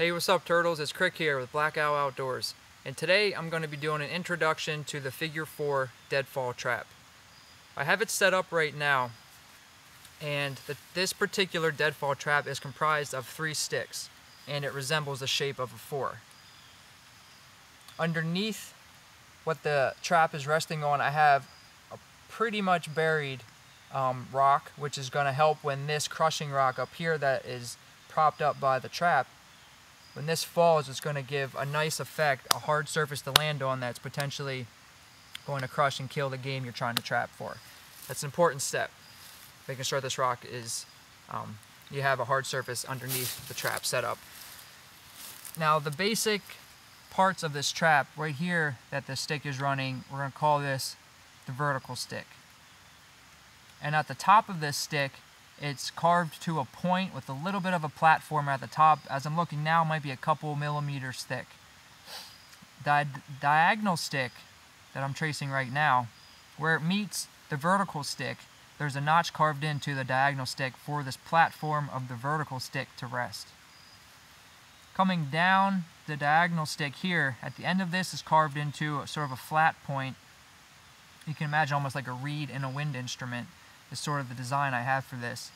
Hey, what's up, turtles? It's Krik here with Black Owl Outdoors, and today I'm going to be doing an introduction to the Figure 4 Deadfall Trap. I have it set up right now, and this particular Deadfall Trap is comprised of 3 sticks, and it resembles the shape of a 4. Underneath what the trap is resting on, I have a pretty much buried rock, which is going to help when this crushing rock up here that is propped up by the trap, when this falls, it's going to give a nice effect, a hard surface to land on that's potentially going to crush and kill the game you're trying to trap for. That's an important step, making sure this rock is, you have a hard surface underneath the trap setup. Now the basic parts of this trap, right here that the stick is running, we're going to call this the vertical stick. And at the top of this stick, it's carved to a point with a little bit of a platform at the top. As I'm looking now, it might be a couple millimeters thick. The diagonal stick that I'm tracing right now, where it meets the vertical stick, there's a notch carved into the diagonal stick for this platform of the vertical stick to rest. Coming down the diagonal stick here, at the end of this is carved into sort of a flat point. You can imagine almost like a reed in a wind instrument is sort of the design I have for this.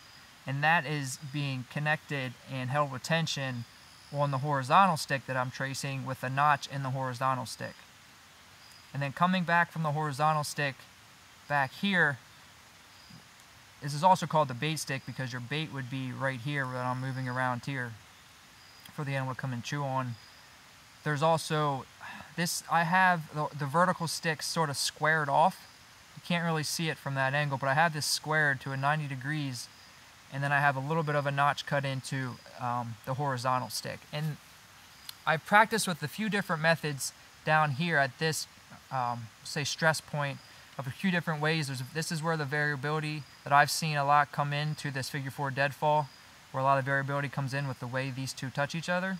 And that is being connected and held with tension on the horizontal stick that I'm tracing with a notch in the horizontal stick. And then coming back from the horizontal stick back here, this is also called the bait stick because your bait would be right here that I'm moving around here for the animal to come and chew on. There's also this, I have the vertical stick sort of squared off. You can't really see it from that angle, but I have this squared to a 90 degrees, and then I have a little bit of a notch cut into the horizontal stick. And I practiced with a few different methods down here at this, say, stress point of a few different ways. This is where the variability that I've seen a lot come into this Figure 4 Deadfall, where a lot of variability comes in with the way these two touch each other.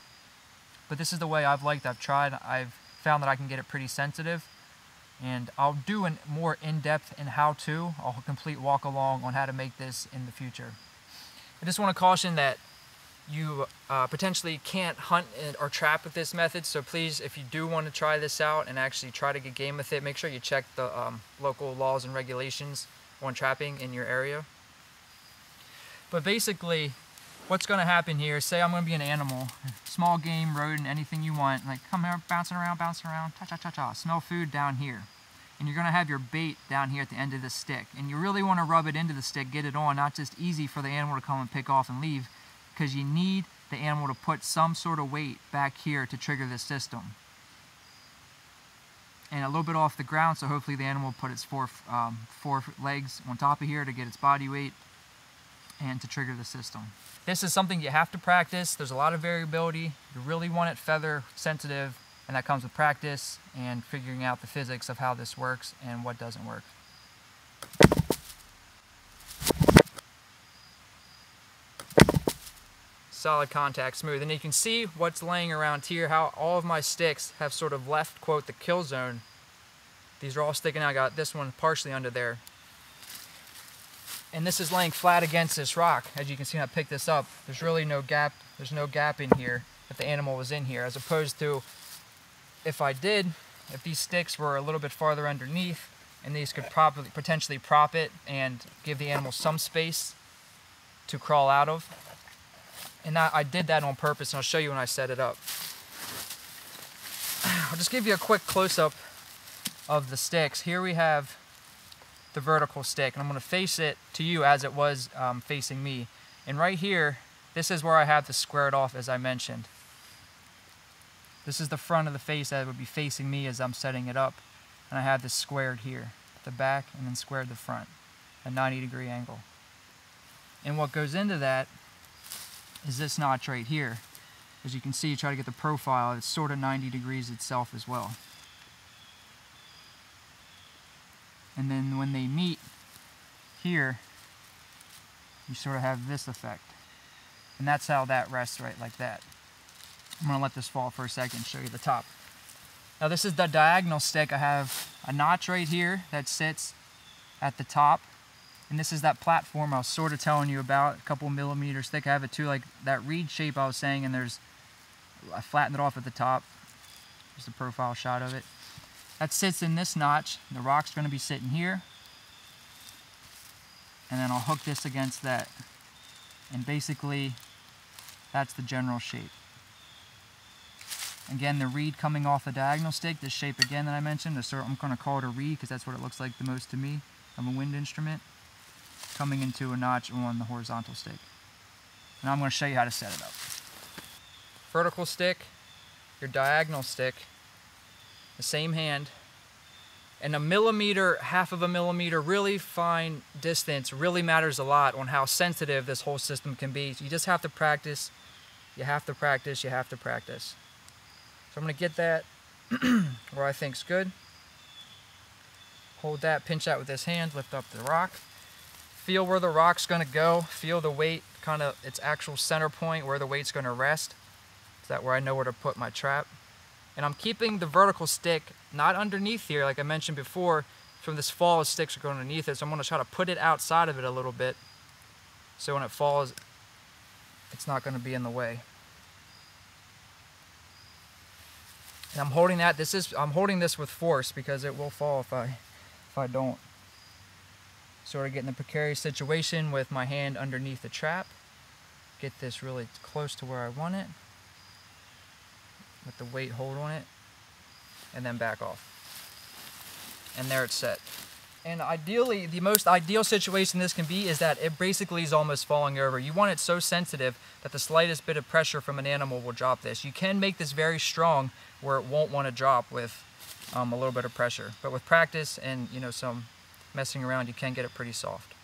But this is the way I've tried. I've found that I can get it pretty sensitive. And I'll do a more in-depth and how-to, a complete walk-along on how to make this in the future. I just want to caution that you potentially can't hunt or trap with this method, so please, if you do want to try this out and actually try to get game with it, make sure you check the local laws and regulations on trapping in your area. But basically, what's going to happen here, say I'm going to be an animal, small game, rodent, anything you want, like come here, bouncing around, cha-cha-cha-cha, smell food down here. And you're going to have your bait down here at the end of the stick. And you really want to rub it into the stick, get it on, not just easy for the animal to come and pick off and leave, because you need the animal to put some sort of weight back here to trigger this system. And a little bit off the ground, so hopefully the animal will put its four legs on top of here to get its body weight and to trigger the system. This is something you have to practice. There's a lot of variability. You really want it feather sensitive, and that comes with practice and figuring out the physics of how this works and what doesn't work. Solid contact, smooth. And you can see what's laying around here, how all of my sticks have sort of left, quote, the kill zone. These are all sticking out. I got this one partially under there. And this is laying flat against this rock. As you can see when I pick this up, there's really no gap. There's no gap in here if the animal was in here, as opposed to if these sticks were a little bit farther underneath, and these could potentially prop it and give the animal some space to crawl out of. And I did that on purpose, and I'll show you when I set it up. I'll just give you a quick close-up of the sticks. Here we have the vertical stick, and I'm going to face it to you as it was facing me. And right here, this is where I have this squared off, as I mentioned. This is the front of the face that would be facing me as I'm setting it up. And I have this squared here, the back, and then squared the front, a 90-degree angle. And what goes into that is this notch right here. As you can see, you try to get the profile, it's sort of 90 degrees itself as well. And then when they meet here, you sort of have this effect. And that's how that rests right like that. I'm going to let this fall for a second and show you the top. Now this is the diagonal stick. I have a notch right here that sits at the top. And this is that platform I was sort of telling you about, a couple millimeters thick. I have it too, like that reed shape I was saying, and there's I flattened it off at the top. Just a profile shot of it. That sits in this notch. The rock's going to be sitting here. And then I'll hook this against that. And basically, that's the general shape. Again, the reed coming off the diagonal stick, this shape again that I mentioned, I'm going to call it a reed because that's what it looks like the most to me of a wind instrument, coming into a notch on the horizontal stick. And I'm going to show you how to set it up. Vertical stick, your diagonal stick, the same hand, and a millimeter, half of a millimeter, really fine distance really matters a lot on how sensitive this whole system can be. So you just have to practice, you have to practice, you have to practice. So I'm going to get that where I think's good. Hold that, pinch that with this hand, lift up the rock. Feel where the rock's going to go, feel the weight, kind of its actual center point where the weight's going to rest. Is that where I know where to put my trap? And I'm keeping the vertical stick not underneath here, like I mentioned before. From this fall, the sticks are going underneath it, so I'm going to try to put it outside of it a little bit, so when it falls, it's not going to be in the way. And I'm holding that. I'm holding this with force because it will fall if I don't. Sort of get in a precarious situation with my hand underneath the trap. Get this really close to where I want it, with the weight hold on it, and then back off. And there it's set. And ideally, the most ideal situation this can be is that it basically is almost falling over. You want it so sensitive that the slightest bit of pressure from an animal will drop this. You can make this very strong where it won't want to drop with a little bit of pressure. But with practice and some messing around, you can get it pretty soft.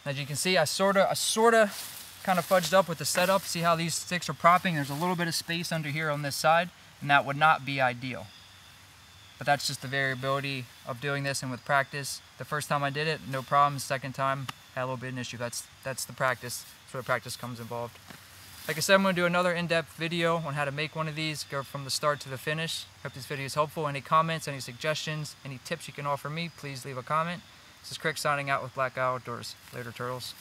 As you can see, I sorta kind of fudged up with the setup. See how these sticks are propping? There's a little bit of space under here on this side, and that would not be ideal. But that's just the variability of doing this, and with practice, the first time I did it, no problem. Second time, had a little bit of an issue. That's the practice. That's where the practice comes involved. Like I said, I'm going to do another in-depth video on how to make one of these, go from the start to the finish. Hope this video is helpful. Any comments, any suggestions, any tips you can offer me, please leave a comment. This is Krik signing out with Black Outdoors. Later, turtles.